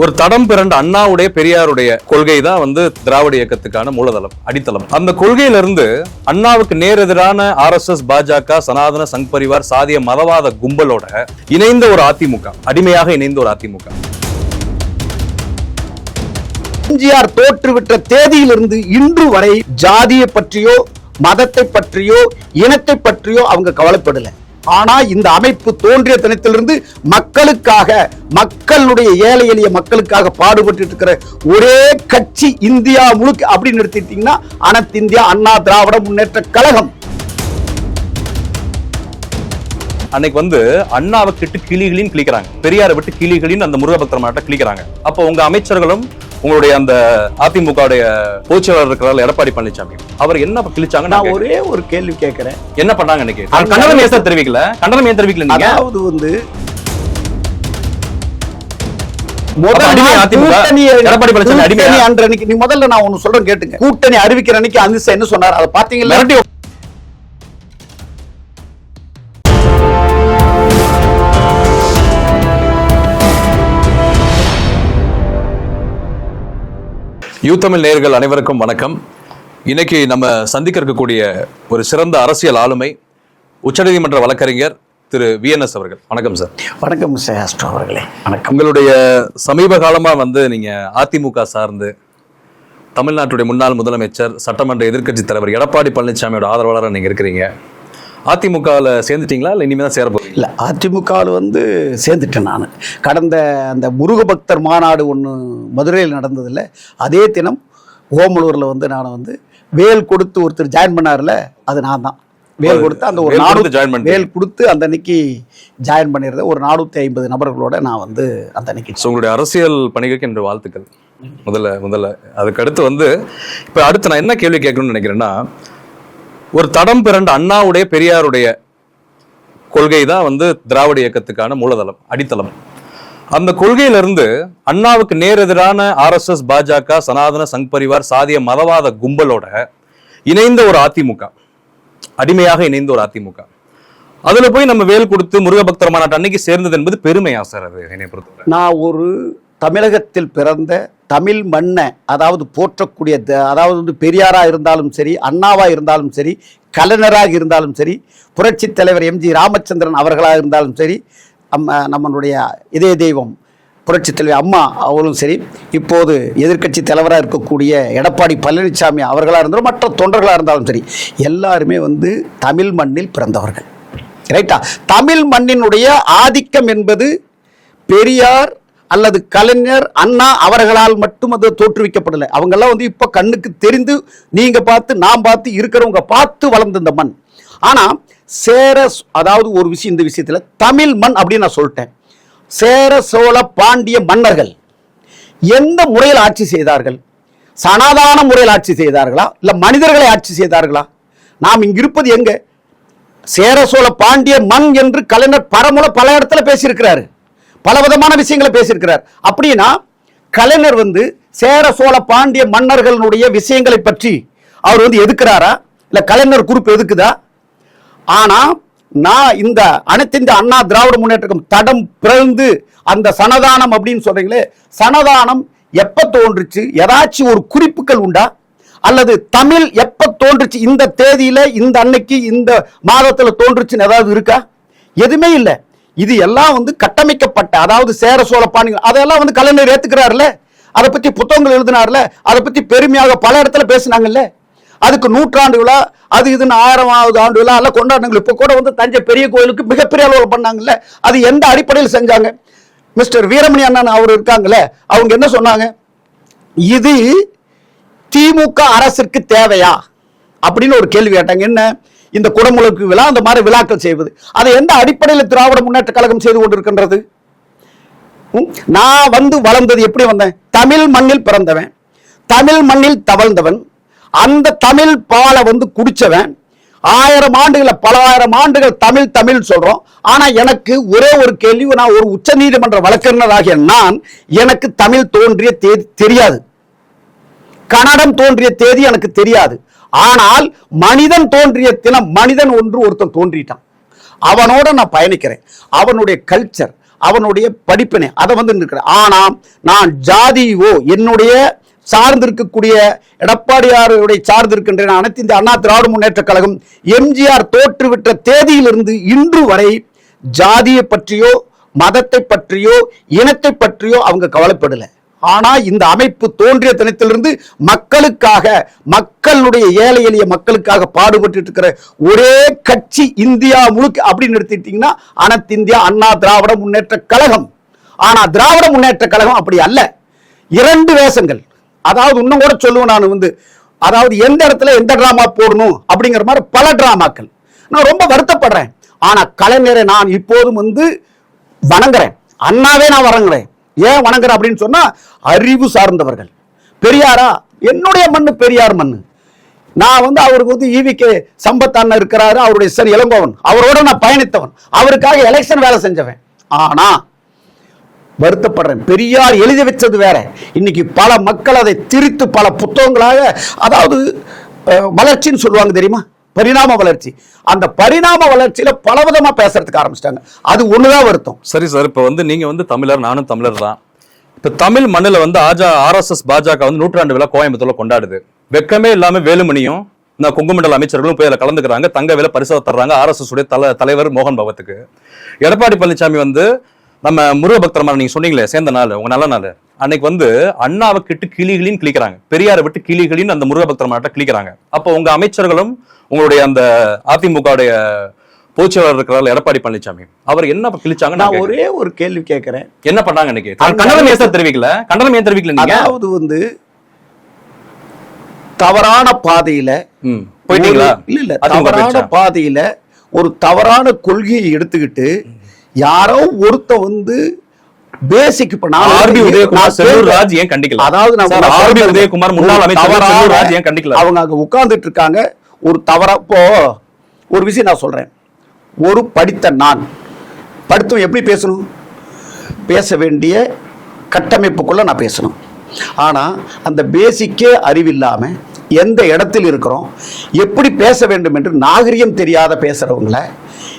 ஒரு தடம் பிறண்ட அண்ணாவுடைய பெரியாருடைய கொள்கை தான் வந்து திராவிட இயக்கத்துக்கான மூலதளம், அடித்தளம். அந்த கொள்கையிலிருந்து அண்ணாவுக்கு நேர் எதிரான RSS, பாஜக, சனாதன சங் பரிவார், சாதிய மதவாத கும்பலோட இணைந்த ஒரு அதிமுக, அடிமையாக இணைந்த ஒரு அதிமுக. எம்ஜிஆர் தோற்றுவிட்ட தேதியிலிருந்து இன்று வரை ஜாதியை பற்றியோ மதத்தை பற்றியோ இனத்தை பற்றியோ அவங்க கவலைப்படல. ஆனா இந்த அமைப்பு தோன்றிய தினத்திலிருந்து மக்களுக்காக, மக்களுடைய ஏழை எளிய மக்களுக்காக பாடுபட்டு இருக்கிற ஒரே கட்சி இந்தியா முழுக்க அப்படின்னு எடுத்துட்டீங்கன்னா அனைத்து இந்தியா அண்ணா திராவிட முன்னேற்ற கழகம். அன்னைக்கு வந்து அண்ணாவை கிட்டு கிளிகளின் கிளிக்கிறாங்க, பெரியாரை விட்டு கிளிகளின் அந்த முருகபக்தர் மாட்ட கிளிக்கிறாங்க. அப்போ உங்க அமைச்சர்களும் உங்களுடைய அந்த அதிமுக பொதுச்செயலாளர் இருக்கிறார் எடப்பாடி பழனிசாமி, அவர் என்ன கிழிச்சாங்க? நான் ஒரே ஒரு கேள்வி கேட்கிறேன், என்ன பண்ணாங்க? இன்னைக்கு கண்டனம் ஏன் தெரிவிக்கல? கண்டனம் ஏன் தெரிவிக்கல? நீங்க அதாவது வந்து எடப்பாடி பழனிசாமி அடிமை அன்றைக்கு நீ முதல்ல நான் ஒன்னு சொல்றேன் கேட்டுங்க. கூட்டணி அறிவிக்கிற அன்னைக்கு அமித்ஷா என்ன சொன்னார் அதை பாத்தீங்களா? யூத்தமிழ் நேயர்கள் அனைவருக்கும் வணக்கம். இன்னைக்கு நம்ம சந்திக்க இருக்கக்கூடிய ஒரு சிறந்த அரசியல் ஆளுமை, உச்சநீதிமன்ற வழக்கறிஞர் திரு VNS அவர்கள். வணக்கம் சார். வணக்கம் ஆஸ்ட்ரோ அவர்களே. வணக்கம். உங்களுடைய சமீப காலமா வந்து நீங்க அதிமுக சார்ந்து தமிழ்நாட்டுடைய முன்னாள் முதலமைச்சர், சட்டமன்ற எதிர்க்கட்சி தலைவர் எடப்பாடி பழனிசாமியோட ஆதரவாளராக நீங்க இருக்கிறீங்க. அதிமுகவில் சேர்ந்துட்டீங்களா இல்லை இனிமேல் தான் சேர போகிறீங்க? இல்லை, அதிமுகவில் வந்து சேர்ந்துட்டேன் நான். கடந்த அந்த முருக பக்தர் மாநாடு ஒன்று மதுரையில் நடந்ததில்ல, அதே தினம் ஓமலூரில் வந்து நான் வந்து வேல் கொடுத்து ஒருத்தர் ஜாயின் பண்ணார்ல, அது நான் தான். வேல் கொடுத்து அந்த ஒரு வேல் கொடுத்து அந்த அன்னைக்கு ஜாயின் பண்ணிடுறேன். ஒரு 450 நபர்களோட நான் வந்து அந்த அன்னைக்கு. உங்களுடைய அரசியல் பணிகளுக்கு என்று வாழ்த்துக்கள். முதல்ல அதுக்கடுத்து வந்து இப்போ அடுத்து நான் என்ன கேள்வி கேட்கணும்னு நினைக்கிறேன்னா, ஒரு தடம் பிறண்ட அண்ணாவுடைய பெரியாருடைய கொள்கை தான் வந்து திராவிட இயக்கத்துக்கான மூலதளம், அடித்தளம். அந்த கொள்கையிலிருந்து அண்ணாவுக்கு நேர் எதிரான RSS, பாஜக, சனாதன சங் பரிவார், சாதிய மதவாத கும்பலோட இணைந்த ஒரு அதிமுக, அடிமையாக இணைந்த ஒரு அதிமுக. அதுல போய் நம்ம வேல் கொடுத்து முருகபக்தர் மாநாட்டு அன்னைக்கு சேர்ந்தது என்பது பெருமையா சார்? அது என்னை பொறுத்தவரை நான் ஒரு தமிழகத்தில் பிறந்த தமிழ் மண்ணை அதாவது போற்றக்கூடிய, அதாவது வந்து பெரியாரா இருந்தாலும் சரி, அண்ணாவா இருந்தாலும் சரி, கலைஞராக இருந்தாலும் சரி, புரட்சி தலைவர் MG ராமச்சந்திரன் அவர்களாக இருந்தாலும் சரி, நம்மளுடைய இதய தெய்வம் புரட்சி தலைவர் அம்மா அவர்களும் சரி, இப்போது எதிர்க்கட்சி தலைவராக இருக்கக்கூடிய எடப்பாடி பழனிசாமி அவர்களாக இருந்தாலும் மற்ற தொண்டர்களாக இருந்தாலும் சரி, எல்லாருமே வந்து தமிழ் மண்ணில் பிறந்தவர்கள். ரைட்டா? தமிழ் மண்ணினுடைய ஆதிக்கம் என்பது பெரியார் அல்லது கலைஞர், அண்ணா அவர்களால் மட்டும் அது தோற்றுவிக்கப்படலை. அவங்கெல்லாம் வந்து இப்போ கண்ணுக்கு தெரிந்து நீங்க பார்த்து நான் பார்த்து இருக்கிறவங்க பார்த்து வளர்ந்த இந்த மண். ஆனால் அதாவது ஒரு விஷயம், இந்த விஷயத்தில் தமிழ் மண் அப்படின்னு நான் சொல்லிட்டேன். சேர சோழ பாண்டிய மன்னர்கள் எந்த முறையில் ஆட்சி செய்தார்கள்? சனாதான முறையில் ஆட்சி செய்தார்களா இல்லை மனிதர்களை ஆட்சி செய்தார்களா? நாம் இங்க இருப்பது எங்க? சேர சோழ பாண்டிய மண் என்று கலைஞர் பரமுறை பல இடத்துல பேசியிருக்கிறாரு, பல விதமான விஷயங்களை பேசியிருக்கிறார். அப்படின்னா கலைஞர் வந்து சேர சோழ பாண்டிய மன்னர்களுடைய விஷயங்களை பற்றி அவர் வந்து எதுக்குறாரா இல்ல கலைஞர் குறிப்பு எதுக்குதா? ஆனா நான் இந்த அனைத்து இந்த அண்ணா திராவிட முன்னேற்றம் தடம் பிறந்து அந்த சனதானம் அப்படின்னு சொல்றீங்களே, சனதானம் எப்ப தோன்றுச்சு? ஏதாச்சும் ஒரு குறிப்புகள் உண்டா? அல்லது தமிழ் எப்ப தோன்றுச்சு, இந்த தேதியில, இந்த அன்னைக்கு, இந்த மாதத்துல தோன்றுச்சுன்னு ஏதாவது இருக்கா? எதுவுமே இல்லை. இது எல்லாம் வந்து கட்டமைக்கப்பட்ட, அதாவது சேர சோழ பாண்டியர்கள் அதெல்லாம் வந்து கலைஞர் ஏத்துக்கிறாருல, அதை பத்தி புத்தகங்கள் எழுதினார்ல, அதை பத்தி பெருமையாக பல இடத்துல பேசினாங்கல்ல. அதுக்கு 100ஆண்டு விழா, அது இதுன்னு 1000வது ஆண்டு விழா எல்லாம் கொண்டாடுனாங்க. இப்போ கூட வந்து தஞ்சை பெரிய கோயிலுக்கு மிகப்பெரிய அளவில் பண்ணாங்கல்ல. அது எந்த அடிப்படையில் செஞ்சாங்க? மிஸ்டர் வீரமணி அண்ணன் அவர் இருக்காங்களே, அவங்க என்ன சொன்னாங்க? இது திமுக அரசிற்கு தேவையா அப்படின்னு ஒரு கேள்வி கேட்டாங்க. என்ன? இந்த குடமுழுக்கு விழா, அந்த மாதிரி விழாக்கள் செய்வது, அதை எந்த அடிப்படையில் திராவிட முன்னேற்ற கழகம் செய்து கொண்டிருக்கின்றது? நான் வந்து வளர்ந்தது எப்படி வந்தேன்? தமிழ் மண்ணில் பிறந்தவன், தமிழ் மண்ணில் தவழ்ந்தவன், அந்த தமிழ் பாலை வந்து குடிச்சவன். 1000 ஆண்டுகளை, பல 1000 ஆண்டுகள் தமிழ் தமிழ் சொல்றோம். ஆனா எனக்கு ஒரே ஒரு கேள்வி, நான் ஒரு உச்ச நீதிமன்ற வழக்கறிஞராகிய நான், எனக்கு தமிழ் தோன்றிய தேதி தெரியாது, கன்னடம் தோன்றிய தேதி எனக்கு தெரியாது. ஆனால் மனிதன் தோன்றிய தினம், மனிதன் ஒருத்தன் தோன்றிட்டான், அவனோட நான் பயணிக்கிறேன். அவனுடைய கல்ச்சர், அவனுடைய படிப்பினை அதை வந்து இருக்கிறேன். ஆனா நான் ஜாதியோ என்னுடைய சார்ந்திருக்கக்கூடிய எடப்பாடியாருடைய சார்ந்திருக்கின்ற அனைத்து இந்திய அண்ணா திராவிட முன்னேற்ற கழகம் எம்ஜிஆர் தோற்றுவிட்ட தேதியிலிருந்து இன்று வரை ஜாதியை பற்றியோ மதத்தை பற்றியோ இனத்தை பற்றியோ அவங்க கவலைப்படல. ஆனா இந்த அமைப்பு தோன்றிய தினத்திலிருந்து மக்களுக்காக, மக்களுடைய ஏழை எளிய மக்களுக்காக பாடுபட்டு இருக்கிற ஒரே கட்சி இந்தியா முழுக்க அப்படின்னு எடுத்துட்டீங்கன்னா அனைத்து இந்தியா அண்ணா திராவிட முன்னேற்ற கழகம். ஆனா திராவிட முன்னேற்ற கழகம் அப்படி அல்ல. 2 வேஷங்கள். அதாவது இன்னும் கூட சொல்லுவேன் நான் வந்து, அதாவது எந்த இடத்துல எந்த டிராமா போடணும் அப்படிங்கிற மாதிரி பல டிராமாக்கள். நான் ரொம்ப வருத்தப்படுறேன். ஆனா கலைஞரை நான் இப்போதும் வந்து வணங்குறேன். அண்ணாவே நான் வணங்குறேன். ஏன் வணங்குறேன் அப்படின்னு சொன்னா, அறிவு சார்ந்தவர்கள். பெரியாரா? என்னுடைய மண்ணு பெரியார் மண்ணு. நான் வந்து அவருக்கு வந்து ஈவிகே சம்பத் அண்ணன் இருக்கிறாரு, அவருடைய சன் இளங்கோவன், அவரோட நான் பயணித்தவன், அவருக்காக எலெக்ஷன் வேலை செஞ்சவன். ஆனா வருத்தப்படுறேன், பெரியார் எழுதி வச்சது வேற. இன்னைக்கு பல மக்கள் அதை திரித்து பல புத்தகங்களாக, அதாவது வளர்ச்சின்னு சொல்லுவாங்க தெரியுமா, பரிணாம வளர்ச்சி. அந்த பரிணாம வளர்ச்சியில பலவிதமா பேசுறதுக்கு ஆரம்பிச்சிட்டாங்க. அது ஒண்ணுதான் வருத்தம். சரி சார், இப்ப வந்து நீங்க வந்து தமிழர், நானும் தமிழர் தான். இப்ப தமிழ் மண்ணுல வந்து RSS பாஜக வந்து 100ஆண்டு விழா கோயம்புத்தூர்ல கொண்டாடுது. வெக்கமே இல்லாம வேலுமணியும் இந்த குங்குமண்டல அமைச்சர்களும் போய் அதில் கலந்துக்கிறாங்க. தங்க வேலை பரிசு தர்றாங்க RSS உடைய தலைவர் மோகன் பகவத்துக்கு. எடப்பாடி பழனிசாமி வந்து நம்ம முருக பக்தர் மாதிரி நீங்க சொன்னீங்களே சேர்ந்த நாள், உங்க நல்ல நாள் அன்னைக்கு வந்து அண்ணாவை கிட்டு கிளிகளின்னு கிளிக்கிறாங்க, பெரியாரை விட்டு கிளிகளின்னு அந்த முருக பக்தர் மாட்ட கிளிக்கிறாங்க. அப்போ உங்க அமைச்சர்களும் உங்களுடைய அந்த அதிமுகவுடைய பொதுச்செயலாளர் இருக்கிறார் எடப்பாடி பழனிசாமி, அவர் என்ன கிழிச்சாங்க? நான் ஒரே ஒரு கேள்வி கேட்கிறேன், என்ன பண்ணாங்க இன்னைக்கு? கண்டனம் ஏன் தெரிவிக்கல? கண்டனம் ஏன் தெரிவிக்கல நீங்க? அதாவது வந்து தவறான பாதையில போயிட்டீங்களா? இல்ல, தவறான பாதையில ஒரு தவறான கொள்கையை எடுத்துக்கிட்டு யாரோ ஒருத்த வந்து பேசிக் உதயகுமார் ஏன் கண்டிக்கல? அதாவது உதயகுமார் முன்னாள் அமைச்சர் ஏன் கண்டிக்கல? அவங்க அங்க உட்கார்ந்துட்டு இருக்காங்க. ஒரு தவறா இப்போ ஒரு விஷயம் நான் சொல்றேன், ஒரு படித்த நான் படித்தவன் எப்படி பேசணும்? பேச வேண்டிய கட்டமைப்புக்குள்ள நான் பேசணும். ஆனா அந்த பேசிக்கே அறிவில்லாம எந்த இடத்தில் இருக்கிறோம், எப்படி பேச வேண்டும் என்று நாகரிகம் தெரியாத பேசுறவங்கள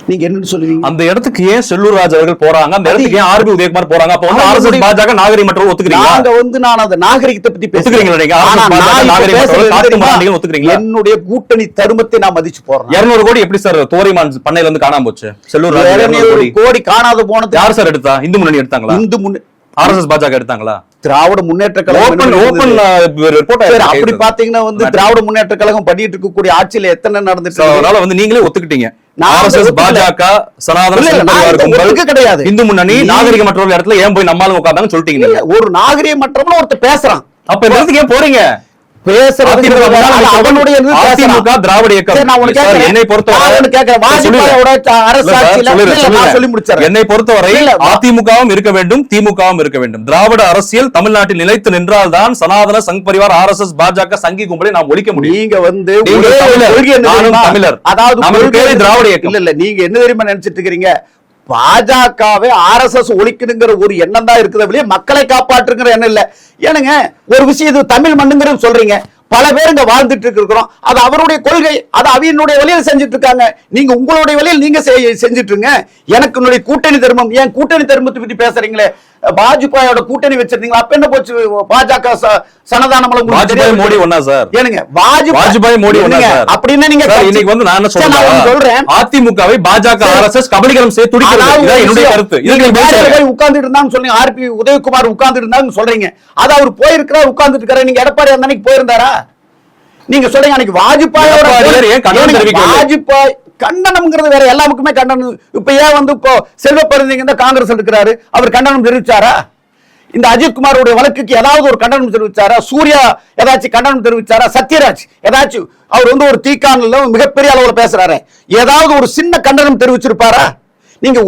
நீங்க என்ன சொல்லுவீங்க? அந்த இடத்துக்கு ஏன் செல்லூர் ராஜ் அவர்கள் போறாங்க? அந்த இடத்துக்கு ஏன் RB உதயகுமார் போறாங்க? அப்ப வந்து RSS பாஜக நாகரிகம் மற்றும் ஒத்துக்கிறீங்க? நாங்க வந்து நான் அந்த நாகரிகத்தை பத்தி பேசுறீங்களா? என்னுடைய கூட்டணி தருமத்தை நான் மதிச்சு போறேன். 200 கோடி எப்படி சார் தோரிமான் பண்ணையில இருந்து காணாம போச்சு? செல்லூர் ராஜ் 200 கோடி காணாத போனது யார் சார் எடுத்தா? இந்து முன்னணி எடுத்தாங்களா? RSS பாஜக எடுத்தாங்களா? திராவிட முன்னேற்ற கழகம் அப்படி பாத்தீங்கன்னா வந்து திராவிட முன்னேற்ற கழகம் பண்ணிட்டு இருக்கக்கூடிய ஆட்சியில எத்தனை நடந்துச்சு? அதனால வந்து நீங்களே ஒத்துக்கிட்டீங்க RSS பாஜக சனாதன கிடையாது. இந்து முன்னணி நாகரிகமற்ற இடத்துல ஏன் போய் நம்மளும் உட்கார்ந்தாங்கன்னு சொல்லிட்டீங்க. ஒரு நாகரிகமற்றவங்க ஒருத்தர் பேசுறான், அப்ப இடத்துக்கு ஏன் போறீங்க? என்னை பொறுத்தவரை அதிமுகவும் இருக்க வேண்டும், திமுகவும் இருக்க வேண்டும். திராவிட அரசியல் தமிழ்நாட்டில் நிலைத்து நின்றால்தான் சனாதன சங் பரிவார் RSS பாஜக சங்கி கும்பலை நாம் ஒழிக்க முடியும். நீங்க வந்து தமிழர், அதாவது திராவிட இயக்கம் இல்ல, நீங்க என்ன தெரியுமா நினைச்சிட்டு இருக்கிறீங்க? பாஜகவே RSS ஒழிக்கணுங்கிற ஒரு எண்ணம் தான் இருக்குது, மக்களை காப்பாற்றுங்கிற எண்ணம் இல்ல. ஏனுங்க ஒரு விஷயம், இது தமிழ் மண்ணுங்கிறது சொல்றீங்க, பல பேர் இங்க வாழ்ந்துட்டு இருக்கிறோம், அது அவருடைய கொள்கை, அது அவையினுடைய வழியில் செஞ்சுட்டு இருக்காங்க. நீங்க உங்களுடைய வழியில் நீங்க செஞ்சுட்டு இருங்க. எனக்கு என்னுடைய கூட்டணி தர்மம், ஏன் கூட்டணி தர்மத்தை பத்தி பேசுறீங்களே? வாஜ்பாயோட கூட்டணி வச்சிருந்தீங்களா? அப்ப என்ன போச்சு? பாஜக சனதானம் வாஜ்பாய் மோடி ஒண்ணா சார்? ஏனுங்க வாஜ்பாய் மோடி ஒண்ணா சார்? அப்படின்னா நீங்க இன்னைக்கு வந்து நான் சொல்றேன், அதிமுகவை பாஜக RSS கபலீகரம் செய்து துடிக்கிறது என்னுடைய கருத்து. போய் உட்கார்ந்துட்டு இருந்தான்னு சொல்றீங்க, RB உதயகுமார் உட்கார்ந்துட்டு இருந்தாங்கன்னு சொல்றீங்க. அது அவர் போயிருக்கிறார், உட்கார்ந்துட்டு இருக்காரு. நீங்க எடப்பாடி அந்த அன்னைக்கு போயிருந்தாரா? நீங்க சொல்றீங்க அன்னைக்கு வாஜ்பாயோட வாஜ்பாய் கண்டனம்ங்கிறது வேற, எல்லாருக்குமே கண்டனம். இப்ப ஏன் வந்து இப்போ செல்வ பெருந்தீங்க காங்கிரஸ் இருக்கிறாரு, அவர் கண்டனம் தெரிவிச்சாரா? இந்த அஜித்குமாரோட வழக்குக்கு ஏதாவது ஒரு கண்டனம் தெரிவிச்சாரா? சூர்யா ஏதாச்சும் கண்டனம் தெரிவிச்சாரா? சத்யராஜ் ஏதாச்சும், அவர் வந்து ஒரு தீக்கானல மிகப்பெரிய அளவுல பேசுறாரு, ஏதாவது ஒரு சின்ன கண்டனம் தெரிவிச்சிருப்பாரா? நீங்க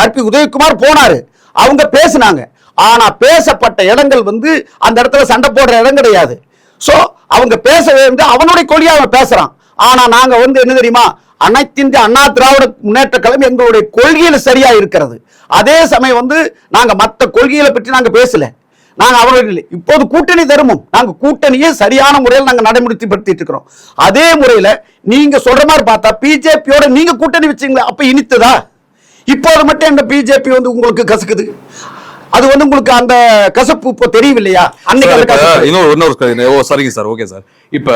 RB உதயகுமார் போனாரு, அவங்க பேசினாங்க. ஆனா பேசப்பட்ட இடங்கள் வந்து அந்த இடத்துல சண்டை போடுற இடம் கிடையாது. சோ அவங்க பேச வேண்டும், அவனுடைய கொள்கையை அவன் பேசுறான். ஆனா நாங்க வந்து என்ன தெரியுமா, அனைத்து இந்திய அண்ணா திராவிட முன்னேற்ற கழகம் எங்களுடைய கொள்கையில சரியா இருக்கிறது. அதே சமயம் வந்து நாங்க மற்ற கொள்கைகளை பற்றி நாங்க பேசல. நாங்க அவர்கள் இப்போது கூட்டணி தருமம், நாங்க கூட்டணியை சரியான முறையில் நாங்க நடைமுறைப்படுத்திட்டு இருக்கிறோம். அதே முறையில நீங்க சொல்ற மாதிரி பார்த்தா பிஜேபியோட நீங்க கூட்டணி வச்சீங்களா, அப்ப இனித்ததா? இப்போது மட்டும் இந்த பிஜேபி வந்து உங்களுக்கு கசக்குது, அது வந்து உங்களுக்கு அந்த கசப்பு இப்போ தெரியவில்லையா? இன்னொரு சரிங்க சார், ஓகே சார். இப்ப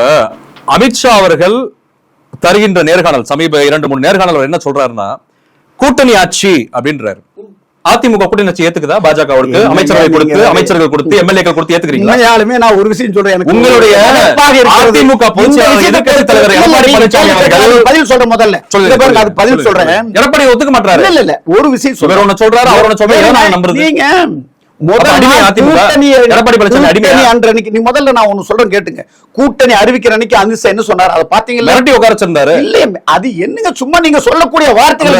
அமித்ஷா அவர்கள் தருகின்ற நேர்காணல், சமீப 2-3 நேர்காணல் என்ன சொல்றாருன்னா, கூட்டணி ஆட்சி அப்படின்றாரு. அதிமுக கூட்டணி ஆட்சி ஏத்துக்குதா? பாஜகவுக்கு அமைச்சர்கள் கொடுத்து எம்எல்ஏக்கள் கொடுத்து ஏத்துக்கிறீங்களா? உண்மையாலுமே நான் ஒரு விஷயம் சொல்றேன், உங்களுடைய அதிமுக பொதுச் செயலாளர் எதிர்க்கட்சி தலைவர் எடப்பாடி பழனிசாமி அவர்கள் பதில் சொல்ற முதல்ல அது பதில் சொல்றேன். எடப்பாடி ஒத்துக்க மாட்டாரு. இல்ல ஒரு விஷயம் சொல்றாரு, சொல்றாரு, அவர் ஒண்ணு சொல்றாரு, நான் நம்புறது. நீங்க முதல்ல நான் ஒண்ணு சொல்றேன் கேட்டுங்க. கூட்டணி அறிவிக்கிற அன்னைக்கு அமித்ஷா என்ன சொன்னார் அதை பாத்தீங்களா? மிரட்டி உட்கார்ந்திருந்தாரு. இல்ல அது என்னங்க சும்மா நீங்க சொல்லக்கூடிய வார்த்தைகள்.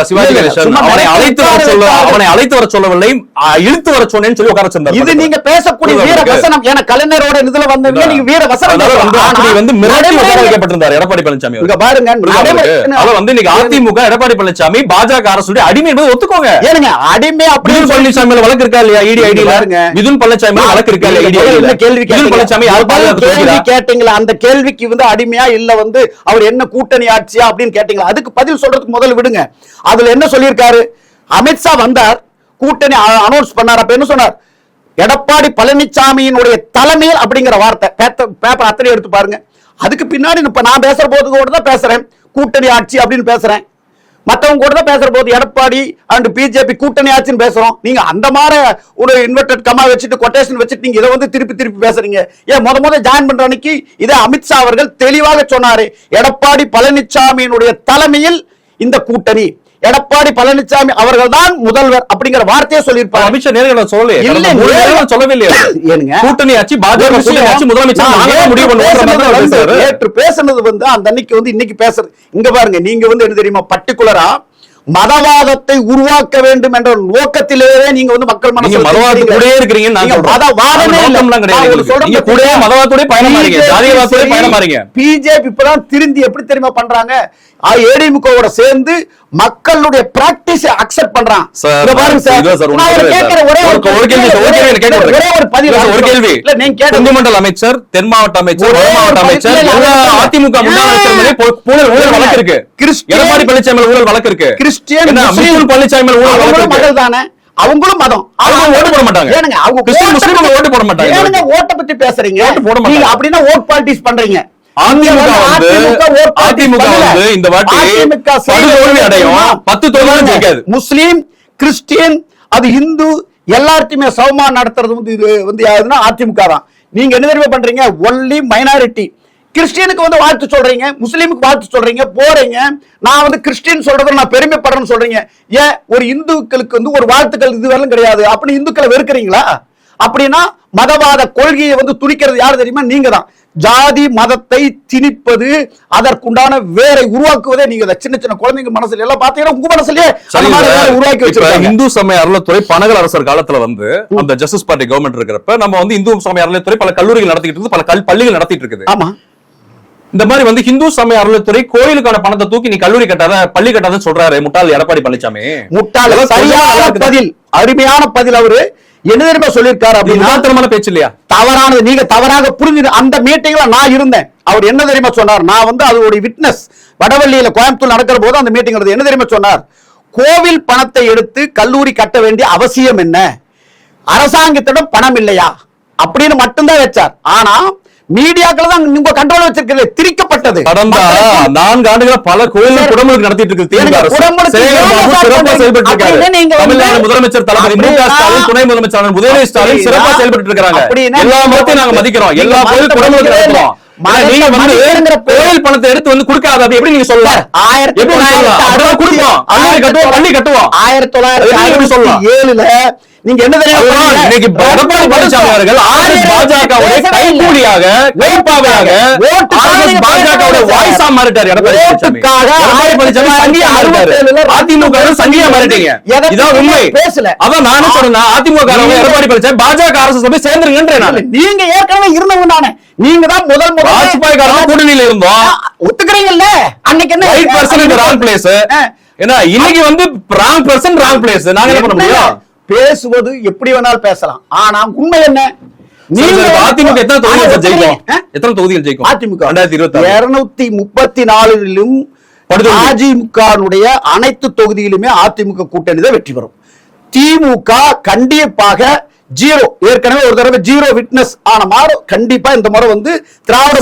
சிவாஜி கணேசன் அவனை அழைத்து வர சொல்லவில்லை, இழுத்து வர சொன்னேன்னு சொல்லி உட்கார்ந்திருந்தாரு. இது நீங்க பேசக்கூடிய வீர வசனம். ஏன்னா கலைஞரோட இதுல வந்தவங்க நீங்க வீர வசனம் வந்து மிரட்டி உட்கார வைக்கப்பட்டிருந்தார் எடப்பாடி பழனிசாமி. இங்க பாருங்க, அத வந்து இன்னைக்கு அதிமுக எடப்பாடி பழனிசாமி பாஜக அரசுடைய அடிமை என்பதை ஒத்துக்கோங்க. ஏனுங்க அடிமை அப்படி பழனிசாமி வழக்கு இருக்கா இல்லையா? இடி ஐடில மிதுன் பழனிசாமி வழக்கு இருக்கா இல்லையா? இடி கேள்வி பழனிசாமி கேட்டீங்களா? அந்த கேள்விக்கு வந்து அடிமையா இல்ல வந்து அவர் என்ன கூட்டணி ஆட்சியா அப்படின்னு கேட்டீங்களா? அதுக்கு பதில் சொல்றதுக்கு முதல்ல விடுங்க. அதுல என்ன சொல்லியிருக்காரு? அமித்ஷா வந்தார், கூட்டணி அனௌன்ஸ் பண்ணார். அப்ப என்ன சொன்னார்? எடப்பாடி பழனிசாமியினுடைய தலைமையில் அப்படிங்கிற வார்த்தை. பேப்பர் அத்தனை எடுத்து பாருங்க. அதுக்கு பின்னாடி இப்ப நான் பேசுற போது கூட தான் பேசுறேன் கூட்டணி ஆட்சி அப்படின்னு பேசுறேன். மத்தவங்க கூட தான் பேசுற போது எடப்பாடி அண்ட் பிஜேபி கூட்டணி ஆட்சின்னு பேசுறோம். நீங்க அந்த மாதிரி ஒரு இன்வெர்டட் கமா வச்சுட்டு கொட்டேஷன் வச்சுட்டு நீங்க இதை வந்து திருப்பி பேசுறீங்க. ஏன் முத ஜாயின் பண்ற அன்னைக்கு இதை அமித்ஷா அவர்கள் தெளிவாக சொன்னாரு. எடப்பாடி பழனிசாமியினுடைய தலைமையில் இந்த கூட்டணி, எடப்பாடி பழனிசாமி அவர்கள் தான் முதல்வர் அப்படிங்கிற வார்த்தையை சொல்லியிருப்பார். அமித்ஷா நேர்ல சொல்லவே இல்லையா? கூட்டணி ஆட்சி பாஜக ஆட்சி முதலமைச்சர் முடிவு பண்ணுவாங்க. நேற்று பேசுனது வந்து அந்த அன்னைக்கு வந்து இன்னைக்கு பேசுறது. இங்க பாருங்க, நீங்க வந்து என்ன தெரியுமா, பர்டிகுலரா மதவாதத்தை உருவாக்க வேண்டும் என்ற நோக்கத்திலேயே நீங்க வந்து மக்கள் மனசுல மதவாதத்தோட இருக்கிறீங்க. பிஜேபி இப்பதான் திருந்தி எப்படி தெரியுமா பண்றாங்க, ஏடிஎம்கோட சேர்ந்து மக்களுடைய பிராக்டிஸ் அக்செப்ட் பண்றான். அமைச்சர், தென் மாவட்ட அமைச்சர், வட மாவட்ட அமைச்சர், அதிமுக வழக்கு இருக்கு. எடப்பாடி பழனிசாமி ஊழல் வழக்கு இருக்கு. கிறிஸ்டியன் பழனிசாமி மகள் தானே, அவங்களும் மதம், அவங்க ஓட்டு போட மாட்டாங்க. அவங்க முஸ்லிம்கள் ஓட்டு போட மாட்டாங்க. ஓட்ட பத்தி பேசுறீங்க அப்படின்னா ஓட் பாலிடிக்ஸ் பண்றீங்க. அதிமுக வந்து இந்த வாட்டி தோல்வி அடையும், 10 தொகுதிகளும் ஜெயிக்காது. முஸ்லிம், கிறிஸ்டியன், அது இந்து எல்லாத்தையுமே சமமா நடத்துறது வந்து இது வந்து யாருன்னா அதிமுக தான். நீங்க என்ன தெரியுமா பண்றீங்க? Only minority. கிறிஸ்டியனுக்கு வந்து வாழ்த்து சொல்றீங்க, முஸ்லீமுக்கு வாழ்த்து சொல்றீங்க, போறீங்க. நான் வந்து கிறிஸ்டியன் சொல்றதை நான் பெருமைப்படுறேன்னு சொல்றீங்க. ஏன் ஒரு இந்துக்களுக்கு வந்து ஒரு வாழ்த்துக்கள் இது வரலும் கிடையாது அப்படி இந்துக்களை வெறுக்கிறீங்களா? அப்படின்னா மதவாத கொள்கையை வந்து துணிக்கிறது யாரு தெரியுமா? நீங்க தான். ஜாதி மதத்தை திணிப்பது, அதற்குண்டான வேரை உருவாக்குவதே நீங்க. சின்ன சின்ன குழந்தைங்க மனசுல எல்லாம் பாத்தீங்கன்னா உங்க மனசுலயே உருவாக்கி வச்சிருக்காங்க. இந்து சமய அறநிலையத்துறை பனகல் அரசர் காலத்துல வந்து அந்த ஜஸ்டிஸ் பார்ட்டி கவர்மெண்ட் இருக்கிறப்ப நம்ம வந்து இந்து சமய அறநிலையத்துறை பல கல்லூரிகள் நடத்திட்டு இருக்கு, பல பள்ளிகள் நடத்திட்டு இருக்குது. ஆமா, இந்த மாதிரி வந்து இந்து சமய அறநிலையத்துறை கோயிலுக்கான பணத்தை தூக்கி நீ கல்லூரி கட்டாத பள்ளி கட்டாத சொல்றாரு முட்டாள் எடப்பாடி பழனிசாமி. முட்டாள் சரியான பதில், அருமையான பதில். அவரு என்ன தெரியுமா சொல்லியிருக்காரு அப்படின்னா, பேச்சு இல்லையா? தவறானது, நீங்க தவறாக புரிஞ்சு. அந்த மீட்டிங்ல நான் இருந்தேன். அவர் என்ன தெரியுமா சொன்னார்? நான் வந்து அதோட விட்னஸ். வடவள்ளியில கோயம்புத்தூர் நடக்கிற போது அந்த மீட்டிங் என்ன தெரியுமா சொன்னார்? கோவில் பணத்தை எடுத்து கல்லூரி கட்ட வேண்டிய அவசியம் என்ன? அரசாங்கத்திடம் பணம் இல்லையா அப்படின்னு மட்டும்தான் வச்சார். ஆனா மீடியாக்கள் தான் உங்க கண்ட்ரோல் வச்சிருக்கிறது. திரிக்கப்பட்டது. கடந்த 4 ஆண்டுகளா பல கோயில் குடமுழுக்கு நடத்திட்டு இருக்கு. முதலமைச்சர் தளபதி மு.க. ஸ்டாலின், துணை முதலமைச்சர் உதயநிதி ஸ்டாலின் சிறப்பாக செயல்பட்டு இருக்காங்க. எல்லா மதத்தையும் நாங்க மதிக்கிறோம், எல்லா கோயில் குடமுழுக்கு நடத்துறோம். நீங்க வந்து கோயில் பணத்தை எடுத்து வந்து கொடுக்காத எப்படி நீங்க சொல்லலாம்? 1907 நீங்க என்ன தெரியுமா? இன்னைக்கு எடப்பாடி பழனிசாமி அவர்கள் பாஜகவுடைய கைகூலியாக, கைப்பாவையாக பாஜகவுடைய வாய்ஸா மாறிட்டார். எடப்பாடி பழனிசாமி சங்கியா மாறிட்டாரு. அதிமுக சங்கியா மாறிட்டீங்க. இதான் உண்மை. அதான் நானும் சொன்னேன், அதிமுக எடப்பாடி பழனிசாமி பாஜக அரசு போய் சேர்ந்துருங்கன்றேன். நீங்க ஏற்கனவே இருந்தவங்க நானே. நீங்க தான் முதல் வாஜ்பாய் காலம் கூட்டணியில இருந்தோம். ஒத்துக்கிறீங்கல்ல? அன்னைக்கு என்ன ரைட் பர்சன் ராங் பிளேஸ். ஏன்னா இன்னைக்கு வந்து ராங் பர்சன் ராங் பிளேஸ். நாங்க என்ன பண்ண முடியும்? பேசுவது எப்படி வேணாலும் பேசலாம். ஆனா உண்மை என்ன? அதிமுக எத்தனை தொகுதிகள் ஜெயிக்கும்? எத்தனை தொகுதிகள் ஜெயிக்கும்? அதிமுக 234 அதிமுகவுடைய அனைத்து தொகுதியிலுமே அதிமுக கூட்டணி தான் வெற்றி பெறும். திமுக கண்டிப்பாக ஜீரோ, ஏற்கனவே ஒரு தடவை ஜீரோ விட்னஸ் ஆன மாதிரி கண்டிப்பா இந்த முறை வந்து திராவிட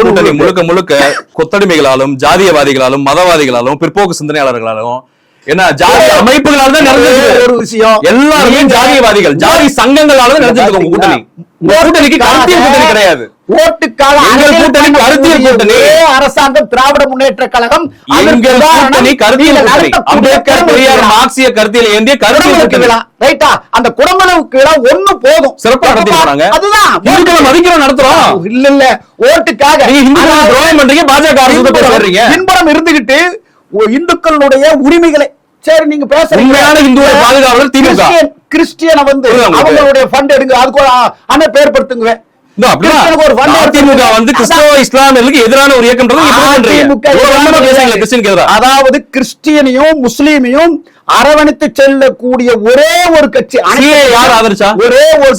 கூட்டணி முழுக்க முழுக்க கொத்தடிமைகளாலும் ஜாதியவாதிகளாலும் மதவாதிகளாலும் பிற்போக்கு சிந்தனையாளர்களாலும் என்ன ஜாதி அமைப்புகளால தான் நிறைஞ்சது. ஒரு விஷயம், எல்லாருமே ஜாதியவாதிகள் ஜாதி சங்கங்களால தான் நிறைஞ்சிருக்கு கூட்டணி. கூட்டணிக்கு கருத்தியல் கூட்டணி கிடையாது. ஓட்டுக்கால கூட்டணி கருத்தியல் கூட்டணி. அரசாங்கம் திராவிட முன்னேற்ற கழகம் கூட்டணி கருத்தியல் கூட்டணி. அம்பேத்கர் பெரியார் மார்க்சிய கருத்தியல் ஏந்திய கருத்தியல் கூட்டணி. ரைட்டா? அந்த குடம்பளவுக்கு ஒண்ணு போதும். சிறப்பா நடத்திருக்காங்க. அதுதான் இந்துக்களை மதிக்கிறோம் நடத்துறோம். இல்ல ஓட்டுக்காக துரோகம் பண்றீங்க. பாஜக பின்புறம் இருந்துகிட்டு இந்துக்களுடைய உரிமைகளை சரி நீங்க பேசுறீங்க. இந்துவை பாதுகாவலர் திமுக. கிறிஸ்டியனை வந்து அவங்களுடைய ஃபண்ட் எடுங்க, அதுக்கு ஒரு பேர்படுத்துங்க. அதிமுக வந்து கிறிஸ்தவ இஸ்லாமியர்களுக்கு எதிரான ஒரு இயக்கம். அதாவது கிறிஸ்டியனையும் முஸ்லீமையும் அரவணைத்து செல்லக்கூடிய ஒரே ஒரு கட்சி. யார் ஆதரிச்சா? ஒரே ஒரு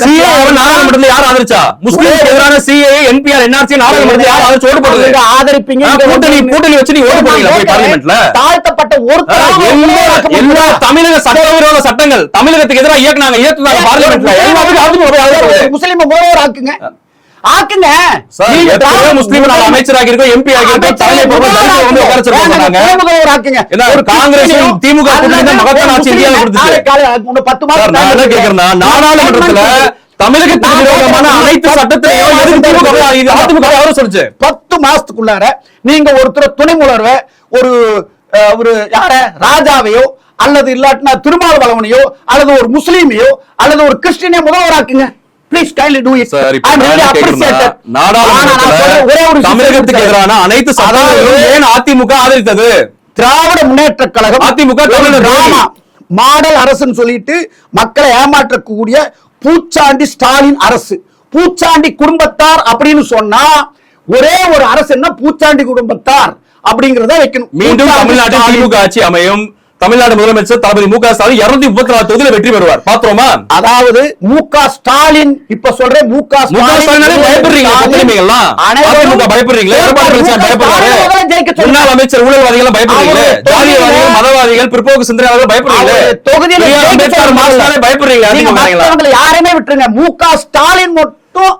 நாடாளுமன்றத்தில் யார் ஆதரிச்சா? முஸ்லீம் எதிரான சிஏஏ என்பிஆர் என்ஆர்சி நாடாளுமன்றத்தில் யார் ஆதரிச்சு ஓட்டு போடுறது? ஆதரிப்பீங்க. கூட்டணி வச்சு நீங்க ஓட்டு போடுறீங்களா பார்லிமெண்ட்ல? தாழ்த்தப்பட்ட ஒரு எல்லா தமிழக சட்டவிரோத சட்டங்கள் தமிழகத்துக்கு எதிராக இயக்குனாங்க பார்லிமெண்ட்ல. முஸ்லீம் மோரோர் ஆக்குங்க. ஆக்குங்க. முஸ்லீம் அமைச்சராக இருக்கும், எம்பி ஆகிருக்கும், காங்கிரஸ் திமுக மகத்தான ஆட்சி இந்தியாவில் கொடுத்துச்சு. 10 மாதம் கேக்குறேன், நாடாளுமன்றத்துல தமிழகத்துக்கு விரோதமான அனைத்து சட்டத்திலையும் அதிமுக சொல்லுச்சு. 10 மாசத்துக்குள்ளார நீங்க ஒருத்தர் துணை முதல்வர ஒரு யார ராஜாவையோ அல்லது இல்லாட்டினா திருமாவளவனையோ அல்லது ஒரு முஸ்லீமையோ அல்லது ஒரு கிறிஸ்டியனையோ முதல்வராக்குங்க. Please kindly do it. தமிழகத்துக்கு எதிரான அனைத்து சட்டங்களையும் ஏன் அதிமுக ஆதரித்தது? திராவிட முன்னேற்ற கழகம் அதிமுக மாடல் அரசுன்னு சொல்லிட்டு மக்களை ஏமாற்றக்கூடிய பூச்சாண்டி ஸ்டாலின் அரசு. பூச்சாண்டி குடும்பத்தார் அப்படின்னு சொன்னா ஒரே ஒரு அரசு என்ன, பூச்சாண்டி குடும்பத்தார் அப்படிங்கறத வைக்கணும். மீண்டும் தமிழ்நாட்டில் திமுக ஆட்சி அமையும். தமிழ்நாடு முதலமைச்சர் தளபதி மு க ஸ்டாலின் 234 தொகுதியில் வெற்றி பெறுவார். பாத்துறோமா? அதாவது மு க ஸ்டாலின் இப்ப சொல்றேன், மு க ஸ்டாலின் பயப்படுறீங்க. பயப்படுறீங்களா? முன்னாள் அமைச்சர் ஊழல்வாதிகள் பயப்படுறீங்களா? ஜாதியவாதிகள் மதவாதிகள் பிற்போக்கு சிந்தனையாளர்கள் பயப்படுறீங்களா? தொகுதியில் பயப்படுறீங்களா? யாரையுமே விட்டுருங்க. மு க ஸ்டாலின்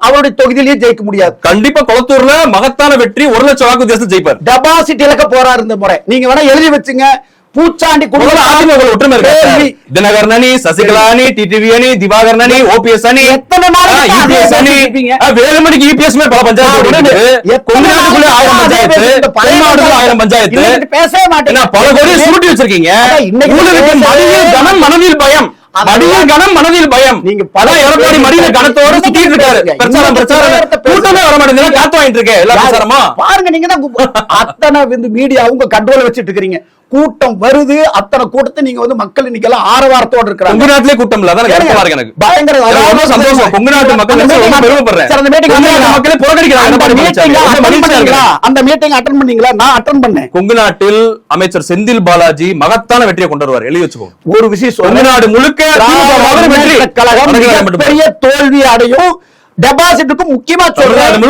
அவருடைய தொகுதியிலேயே ஜெயிக்க முடியாது. கண்டிப்பா கொளத்தூர்ல மகத்தான வெற்றி 1 லட்சம் வாக்கு வித்தியாசத்தில் ஜெயிப்பார். டெபாசிட் இழக்க போறாரு இந்த முறை. நீங்க வேணா எழுதி வச்சுங்க. பூச்சாண்டி அதிமுக ஒற்றுமை இருக்கு. தினகரன் அணி, சசிகலா அணி, டிடிவி அணி, திவாகரன் அணி, ஓபிஎஸ் அணி, எத்தனை வேலுமணிக்கு இபிஎஸ் பல பஞ்சாயத்து, 1000 பஞ்சாயத்து, 1000 பஞ்சாயத்து பேசவே மாட்டேங்க. பல கோடி சுருட்டி வச்சிருக்கீங்க. மனதில் பயம், மனதில் பயம். நீங்க பல எடப்பாடி மடியில கணத்தோட சுத்திட்டு இருக்காரு. பிரச்சாரம் கூட்டமே வர மாட்டேங்குது. காத்து வாங்கிட்டு இருக்கேன் எல்லா பிரச்சாரமா. பாருங்க, நீங்க தான் அத்தனை மீடியா உங்க கண்ட்ரோல் வச்சிட்டு இருக்கீங்க. கூட்டம் வருது, அத்தனை கூட்டத்தை நீங்க வந்து மக்கள் இன்னைக்கு எல்லாம் ஆரவாரத்தோட இருக்காங்க. உங்க நாட்டிலே கூட்டம் இல்ல, அதான் எனக்கு பயங்கர சந்தோஷம். உங்க நாட்டு மக்கள் ரொம்ப பெருமைப்படுறேன். மக்களே புறக்கணிக்கிறாங்க. அந்த மீட்டிங் அட்டெண்ட் பண்ணீங்களா? நான் அட்டெண்ட் பண்ணேன். கொங்கு நாட்டில் அமைச்சர் செந்தில் பாலாஜி மகத்தான வெற்றியை கொண்டு வருவார். எழுதி வச்சுக்கோ. ஒரு விஷயம், கொங்கு நாடு முழுக்க பெரிய தோல்வி அடையும். டெபாசிட்டுக்கு முக்கியமா சொல்றேன்,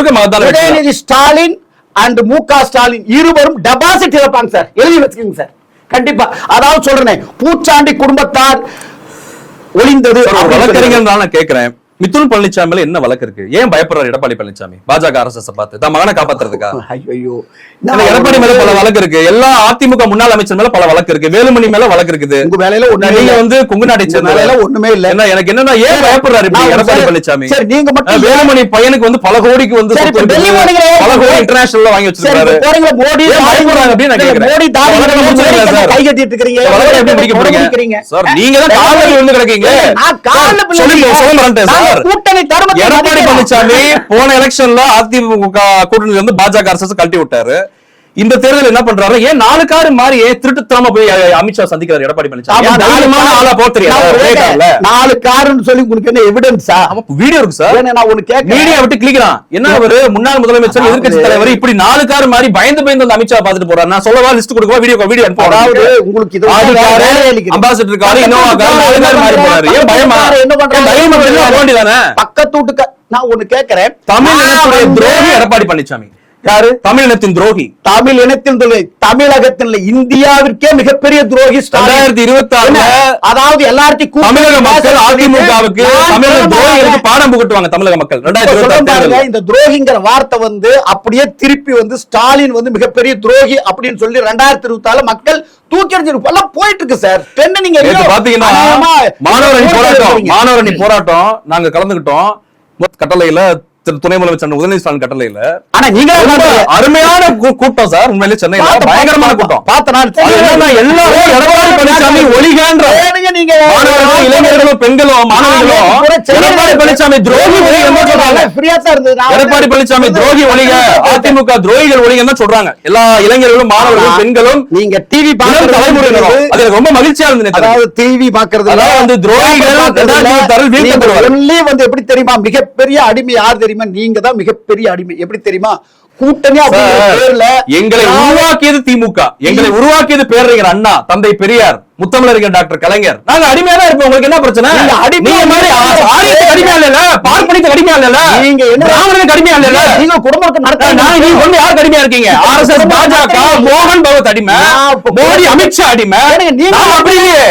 உதயநிதி ஸ்டாலின் அண்ட் மு க ஸ்டாலின் இருவரும் டெபாசிட் இழப்பாங்க சார். எழுதி வச்சுக்கோங்க சார். கண்டிப்பா. அதாவது சொல்றேன், பூச்சாண்டி குடும்பத்தார் ஒளிந்தது. வழக்கறிஞர் நான் கேட்கிறேன், மிதுன் பழனிசாமி என்ன வழக்கு இருக்கு? ஏன் பயப்படுறாரு எடப்பாடி பழனிசாமி? பாஜக அரசு பார்த்து தான் மகனை காப்பாத்துறதுக்கா? ஐயோ, எடப்பாடி மேல பல வழக்கு இருக்கு. எல்லா அதிமுக முன்னாள் அமைச்சர் மேல பல வழக்கு இருக்கு. வேலுமணி மேல வழக்கு இருக்குது. உங்க வேலையில நீங்க வந்து கொங்கு நாட்டை சேர்ந்த ஒண்ணுமே இல்ல. எனக்கு என்னன்னா, ஏன் பயப்படுறாரு எடப்பாடி பழனிசாமி? சரி, நீங்க மட்டும் வேலுமணி பையனுக்கு வந்து பல கோடிக்கு வந்து பல கோடி இன்டர்நேஷனல் வாங்கி வச்சிருக்காரு. மோடி பயப்படுறாங்க அப்படின்னு நான் கேக்குறேன். கை கட்டிட்டு இருக்கீங்க. எப்படி முடிக்க போறீங்க சார்? நீங்க தான் காலையில இருந்து கிடக்கீங்க. கூட்டணி எடப்பாடி பழனிசாமி போன எலெக்ஷன்ல அதிமுக கூட்டணி வந்து பாஜக அரசு கழட்டி விட்டாரு. இந்த தேர்தல் என்ன பண்றாரு? ஏன் 4 காரு மாறி திருட்டுத்தனமா போய் அமித்ஷா சந்திக்கிறாரு எடப்பாடி பழனிசாமி. 4 காருன்னு சொல்லி உங்களுக்கு என்ன எவிடன்ஸா? வீடியோ இருக்கு சார். நான் ஒன்னு கேட்க மீடியா விட்டு கிளிக்கிறான். என்ன அவரு முன்னாள் முதலமைச்சர் எதிர்க்கட்சி தலைவர் இப்படி 4 காரு மாறி பயந்து அந்த அமித்ஷா பாத்துட்டு போறாரு. நான் சொல்லவா லிஸ்ட் கொடுக்கவா? வீடியோ அனுப்ப. அதாவது உங்களுக்கு இது ambassador car, Innova car, 4 car மாறி போறாரு. ஏன் பயமா? என்ன பண்றாரு? வேண்டியதானே? பக்கத்து வீட்டுக்கு நான் ஒன்னு கேட்கிறேன். தமிழ் துரோகி எடப்பாடி பழனிசாமி. யாரு? தமிழினத்தின் துரோகி. தமிழ் இனத்தின் துரோகி, தமிழகத்தில் இந்தியாவிற்கே மிகப்பெரிய துரோகி ஸ்டாலின். 2026 அதாவது எல்லார்த்தையும் தமிழக மக்கள் அதிமுகவுக்கு தமிழக துரோகிகளுக்கு பாடம் புகட்டுவாங்க. தமிழக மக்கள் 2026 இந்த துரோகிங்கிற வார்த்தை வந்து அப்படியே திருப்பி வந்து ஸ்டாலின் வந்து மிகப்பெரிய துரோகி அப்படின்னு சொல்லி 2024 மக்கள் தூக்கி எறிஞ்சிருக்கு போயிட்டு இருக்கு சார். நீங்க பாத்தீங்கன்னா மாணவரணி போராட்டம் நாங்க கலந்துகிட்டோம். கட்டளையில துணை முதலமைச்சர் உதயநிதி ஸ்டாலின் கட்டளையில. ஆனா நீங்க அருமையான கூட்டம் சார். உண்மையிலே சென்னையில பயங்கரமான கூட்டம். எல்லாரும் எடப்பாடி பழனிசாமி ஒழிகன்ற இளைஞர்களும் பெண்களும் மாணவர்களும் எடப்பாடி பழனிசாமி துரோகி ஒழிக சொல்றாங்க. எடப்பாடி பழனிசாமி துரோகி ஒழிக, அதிமுக துரோகிகள் ஒழிக சொல்றாங்க. எல்லா இளைஞர்களும் மாணவர்களும் பெண்களும் நீங்க டிவி தலைமுறையினரும். அது எனக்கு ரொம்ப மகிழ்ச்சியா இருந்தது. அதாவது டிவி பாக்குறது வந்து துரோகிகள் வந்து எப்படி தெரியுமா, மிகப்பெரிய அடிமை யார் தெரியுமா? நீங்க தான் மிகப்பெரிய அடிமை. எப்படி தெரியுமா? கூட்டணி எங்களை உருவாக்கியது திமுக, எங்களை உருவாக்கியது பேரறிஞர் அண்ணா, தந்தை பெரியார், முத்தமிழறிஞர் டாக்டர் கலைஞர். நாங்க அடிமையா தான் இருப்போம். உங்களுக்கு என்ன பிரச்சனை? அடிமையா இல்ல, பார்ப்பனிக்கு அடிமையா இல்ல, நீங்க பிராமணனுக்கு அடிமையா இல்ல, நீங்க குடும்பத்தை நடத்த நீங்க ஒண்ணு யாருக்கு அடிமையா இருக்கீங்க? RSS பாஜக மோகன் பகவத் அடிமை, மோடி அமித்ஷா அடிமை. அப்படி இல்லையே,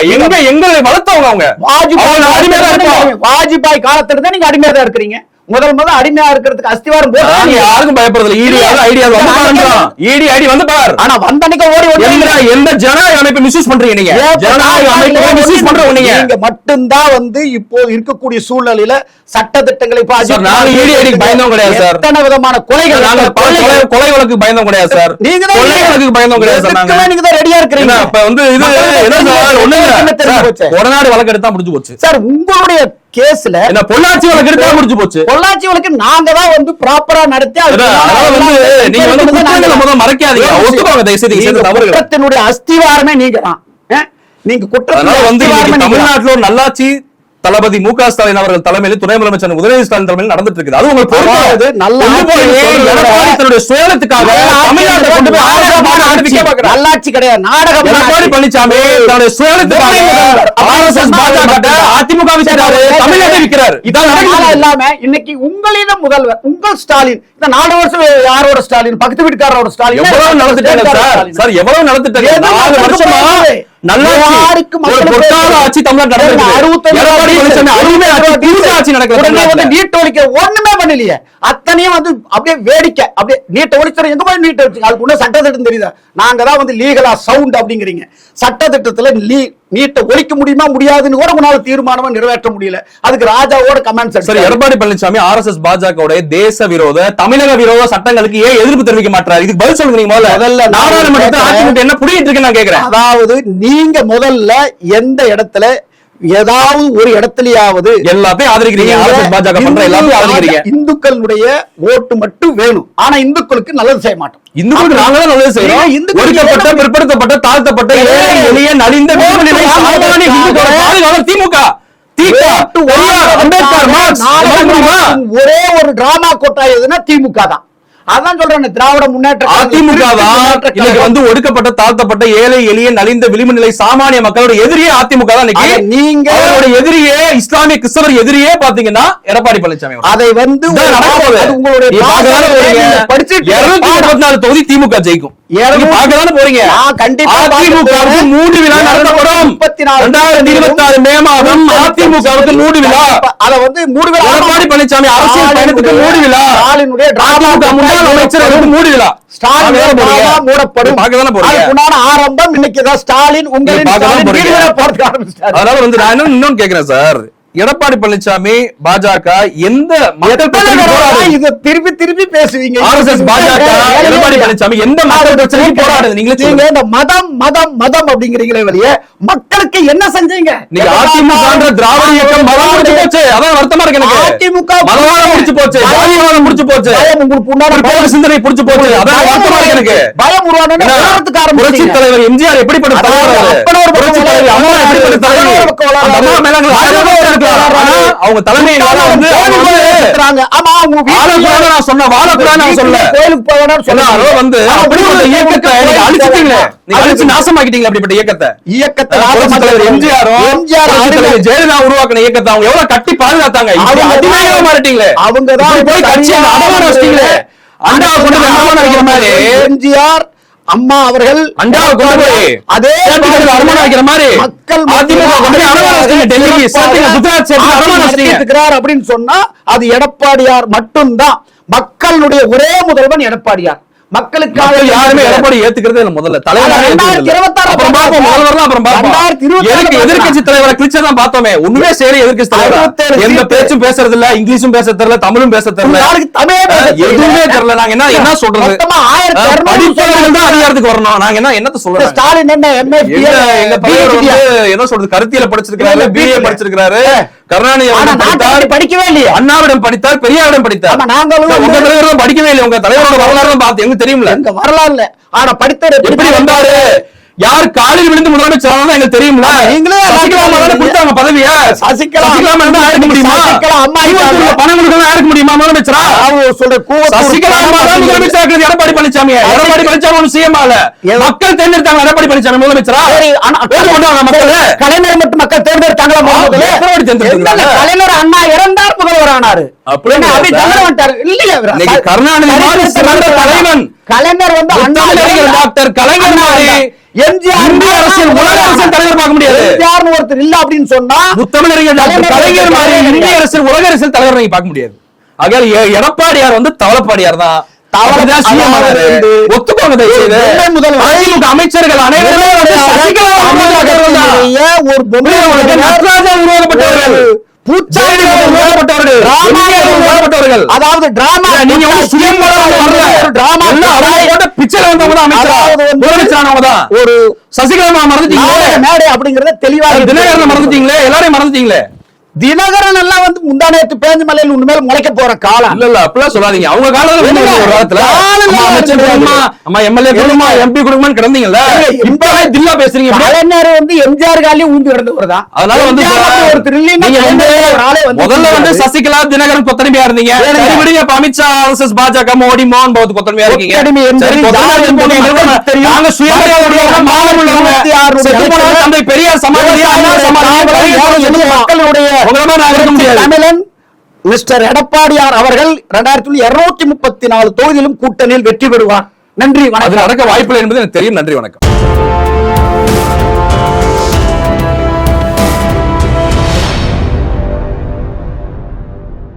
எங்களை வளர்த்தவங்க அவங்க. அடிமையா தான் இருப்போம். வாஜ்பாய் காலத்துல தான் நீங்க அடிமையா தான் இருக்கிறீங்க. முதல் அடிமையா இருக்கிறதுக்கு அஸ்திவாரம் போட்டு யாருக்கும் பயப்படுறது. இடி ஐடி வந்து பார். ஆனா வந்தனைக்கு ஓடி எந்த ஜனநாயக அமைப்பை மிஸ்யூஸ் பண்றீங்க நீங்க? ஜனநாயக அமைப்பை மிஸ்யூஸ் பண்றீங்க நீங்க மட்டும்தான் வந்து இப்போ இருக்கக்கூடிய சூழ்நிலையில சட்ட திட்டங்களை பயந்தோம் கிடையாது சார். எத்தனை விதமான கொலைகள், கொலை வழக்கு பயந்தோம் கிடையாது சார். நீங்க கொலை வழக்கு பயந்தோம் கிடையாது சார். நீங்க தான் ரெடியா இருக்கிறீங்க. இப்ப வந்து இது என்ன சார்? ஒண்ணுங்க, உடனடி வழக்கு எடுத்தா முடிஞ்சு போச்சு சார். உங்களுடைய கேஸ்ல என்ன பொள்ளாச்சி வழக்கு எடுத்தா முடிஞ்சு போச்சு. பொள்ளாச்சி வழக்கு நாங்க தான் வந்து ப்ராப்பரா நடத்தி நீங்க வந்து குற்றங்களை மறைக்காதீங்க. ஒத்துக்கோங்க தயவு செய்து. குற்றத்தினுடைய அஸ்திவாரமே நீங்க தான். நீங்க குற்றத்தினால வந்து தமிழ்நாட்டில் ஒரு நல்லாட்சி தளபதி மு க ஸ்டாலின் அவர்கள் தலைமையில் துணை முதலமைச்சர் உதயநிதி ஸ்டாலின் தலைமையில் நடந்துட்டு இருக்குது. அது உங்களுக்கு தன்னுடைய சுயத்துக்காக தமிழ்நாட்டை கொண்டு போய் நல்லாட்சி கிடையாது, நாடகம். எடப்பாடி பழனிசாமி தன்னுடைய சுயத்துக்காக RSS பாஜக அதிமுக தமிழ்நாட்டை விற்கிறார். இதான் இல்லாம இன்னைக்கு உங்களிடம் முதல்வர் உங்கள் ஸ்டாலின் இந்த 4 வருஷம் யாரோட ஸ்டாலின்? பக்கத்து வீட்டுக்காரோட ஸ்டாலின். எவ்வளவு நடந்துட்டாங்க சார், எவ்வளவு நடந்துட்டாங்க. 4 வருஷமா ஆட்சி தமிழ்நாடு நீட் ஒழிக்க ஒண்ணுமே பண்ணலையே. அத்தனையும் வந்து அப்படியே வேடிக்கை. அப்படியே நீட்டை ஒழிச்சு எங்க போய் நீட் வச்சு அதுக்குள்ள சட்ட திட்டம் தெரியுதா? நாங்க தான் வந்து லீகலா சவுண்ட் அப்படிங்கிறீங்க. சட்ட திட்டத்துல நீட்டை ஒழிக்க முடியுமா முடியாதுன்னு கூட உங்களால தீர்மானமா நிறைவேற்ற முடியல. அதுக்கு ராஜாவோட கமெண்ட்ஸ். சரி, எடப்பாடி பழனிசாமி RSS பாஜக தேச விரோத தமிழக விரோத சட்டங்களுக்கு ஏன் எதிர்ப்பு தெரிவிக்க மாட்டாரு? இதுக்கு பதில் சொல்லுங்க. நீங்க முதல்ல நாடாளுமன்றத்தில் அதிமுக என்ன புரியிட்டு இருக்கு நான் கேக்குறேன். அதாவது நீங்க முதல்ல எந்த இடத்துல ஏதாவது ஒரு இடத்துலயாவது எல்லாத்தையும் ஆதரிக்கிறீங்க. RSS பாஜக பண்ற எல்லாத்தையும் ஆதரிக்கிறீங்க. இந்துக்களுடைய ஓட்டு மட்டும் வேணும். ஆனா இந்துக்களுக்கு நல்லது செய்ய மாட்டோம். இந்துக்களுக்கு நாங்க தான் நல்லது செய்யறோம். ஒடுக்கப்பட்ட, பிற்படுத்தப்பட்ட, தாழ்த்தப்பட்ட, ஏழை எளிய நலிந்த பாதுகாவலர் திமுக. ஒரே ஒரு டிராமா கோட்டா எதுனா திமுக தான். அதான் சொல்றேன், திராவிட முன்னேற்ற அதிமுக வந்து ஒடுக்கப்பட்ட, தாழ்த்தப்பட்ட, ஏழை எளிய நலிந்த விளிம்பு நிலை சாமானிய மக்களோட எதிரியே அதிமுக தான். நீங்க எதிரியே இஸ்லாமிய கிறிஸ்தவர் எதிரியே பாத்தீங்கன்னா எடப்பாடி பழனிசாமி. அதை வந்து உங்களுடைய 224 தொகுதி திமுக ஜெயிக்கும். போறீங்க. அதிமுகவுக்கு மூடு விழா நடத்தப்படும். 2026 மே மாதம் அதிமுகவுக்கு மூடு விழா. அதை வந்து மூடு விழா. எடப்பாடி பழனிசாமி அரசியல் பயணத்துக்கு மூடு விழா. அதிமுக முன்னாள் அமைச்சர் மூடு விழா. ஸ்டாலின் மூடப்படும். ஆரம்பம் இன்னைக்கு தான் ஸ்டாலின் உங்களின். அதனால வந்து நான் இன்னொன்னு கேக்குறேன் சார், எடப்பாடி பழனிசாமி பாஜக எந்த இத திருப்பி திருப்பி பேசுவீங்க. RSS பாஜக எடப்பாடி பழனிசாமி எந்த மக்கள் பிரச்சனையும் போராடுது. நீங்க இந்த மதம் மதம் மதம் அப்படிங்கிறீங்களே வெளியே மக்களுக்கு என்ன செஞ்சீங்க? நீங்க அதிமுக திராவிட இயக்கம் மதம் முடிச்சு போச்சு. அதான் வருத்தமா இருக்கு எனக்கு. அதிமுக மதவாதம் முடிச்சு போச்சு, ஜாதிவாதம் முடிச்சு போச்சு, உங்களுக்கு சிந்தனை முடிச்சு போச்சு. அதான் வருத்தமா இருக்கு எனக்கு. பயம் உருவானதுக்கு புரட்சி தலைவர் எம்ஜிஆர் எப்படிப்பட்ட தலைவர், புரட்சி தலைவர் அம்மா எப்படிப்பட்ட தலைவர், அம்மா மேல அவங்க தலைமையினால வந்து நான் சொன்ன வாழக்கூடாது சொல்ல கோயிலுக்கு வந்து அப்படிப்பட்ட இயக்கத்தை நீங்க அழிச்சிட்டீங்களே, நீங்க அழிச்சு நாசமாக்கிட்டீங்களே. அப்படிப்பட்ட இயக்கத்தை எம்ஜிஆரும் ஜெயலலிதா உருவாக்கின இயக்கத்தை அவங்க எவ்வளவு கட்டி பாதுகாத்தாங்க. அதிகாரமா மாறிட்டீங்களே, அவங்க தான் போய் கட்சி அடமான வச்சிட்டீங்களே. அண்டாவை கொண்டு போய் அரண்மனை வைக்கிற மாதிரி எம்ஜிஆர் அம்மா அவர்கள் அண்டாவை கொண்டு போய் அதே அரண்மனை வைக்கிற மாதிரி மக்கள் அதிமுக கொண்டு போய் அரண்மனை வச்சிட்டீங்க. டெல்லிக்கு சேர்த்தீங்க, குஜராத் சேர்த்து அரண்மனை வச்சிட்டீங்க. இருக்கிறார் அப்படின்னு சொன்னா அது எடப்பாடியார் மட்டும்தான். மக்களுடைய ஒரே முதல்வன் எடப்பாடியார். மக்களுக்காக யாருமே எடப்பாடி ஏத்துக்கிறதே இல்ல. முதல்ல தலைவர் எதிர்கட்சி தலைவரை கிழிச்சதான் பார்த்தோமே. உண்மையே சரி எதிர்கட்சி தலைவர் எந்த பேச்சும் பேசுறது இல்ல, இங்கிலீஷும் பேச தெரியல, தமிழும் பேச தெரியல, எதுவுமே தெரியல. நாங்க என்ன சொல்றது? படிப்பவர்கள் தான் அதிகாரத்துக்கு வரணும். நாங்க என்னத்த சொல்றோம்? ஸ்டாலின் என்ன எங்க தலைவர் வந்து என்ன சொல்றது, கருத்தியல படிச்சிருக்காரு, பிஏ படிச்சிருக்காரு, கருணாநிதி படிக்கவே இல்லையா, அண்ணாவிடம் படித்தார், பெரியாரிடம் படித்தார். உங்க தலைவர் படிக்கவே இல்லை. உங்க தலைவரோட வரலாறு பார்த்து எங்க தெரியும்ல, எங்க வரலாறுல. ஆனா படித்தவர் எப்படி வந்தாரு, யார் காலில் விழுந்து முதலமைச்சர் எங்க தெரியும்ல. நீங்களே கொடுத்தாங்க பதவிய. சசிகலா இருக்க முடியுமா? பணம் கொடுக்கலாம் இருக்க முடியுமா முதலமைச்சரா? சசிகலா முதலமைச்சர் எடப்பாடி பழனிசாமி. எடப்பாடி பழனிசாமி ஒண்ணு சிஎம் ஆல மக்கள் தேர்ந்தெடுத்தாங்க. எடப்பாடி பழனிசாமி முதலமைச்சரா? மக்கள் கலைஞர் மட்டும் மக்கள் தேர்ந்தெடுத்தாங்களா? கலைஞர் அண்ணா இறந்தார், முதல்வர் ஆனாரு. கருணாநிதி சிறந்த தலைவன். கலைஞர் வந்து டாக்டர் கலைஞர் மாதிரி எம்ஜிஆர் அரசியல் உலக அரசியல் தலைவர் பார்க்க முடியாது. எம்ஜிஆர் ஒருத்தர் இல்ல அப்படின்னு சொன்னா முத்தமிழறிஞர் டாக்டர் கலைஞர் மாதிரி இந்திய அரசியல் உலக அரசியல் தலைவர் நீங்க பார்க்க முடியாது. ஆகையால் எடப்பாடியார் வந்து தவளப்பாடியார் தான். ஒத்துக்கோங்க அமைச்சர்கள் அனைவருமே ஒரு உருவாக்கப்பட்டவர்கள், அதாவது டிராமா நீங்க பிச்சைல வந்தவங்க தான் அமைச்சர். ஒரு சசிகலா மறந்துட்டீங்களே மேடை அப்படிங்கறத தெளிவாக. தினகரன் மறந்துட்டீங்களே, எல்லாரையும் மறந்துட்டீங்களே. தினகரன் எல்லாம் வந்து முந்தானேத்து பேஞ்ச மலையில் உண்மையில முளைக்க போற காலம் இல்ல அப்படிலாம் சொல்லாதீங்க. அவங்க காலத்துல ஒரு காலத்துல எம்எல்ஏ குடும்பமா எம்பி குடும்பம் கிடந்தீங்கல்ல, இப்ப தில்லா பேசுறீங்க. கலைஞர் வந்து எம்ஜிஆர் காலையும் ஊந்து கிடந்தவர் தான். அதனால வந்து முதல்ல வந்து சசிகலா தினகரன் கொத்தடிமையா இருந்தீங்க. அமித்ஷா வர்சஸ் பாஜக மோடி மோகன் பகவத் கொத்தடிமையா இருக்கீங்க. நாங்க சுயமரியாதை மாநிலம் உள்ளவங்க தந்தை பெரியார் சமாதி மக்களுடைய தமிழன் மிஸ்டர் எடப்பாடியார் அவர்கள் 2234 தொகுதியிலும் கூட்டணியில் வெற்றி பெறுவார். நன்றி, அது நடக்க வாய்ப்பில்லை என்பது எனக்கு தெரியும். நன்றி, வணக்கம்.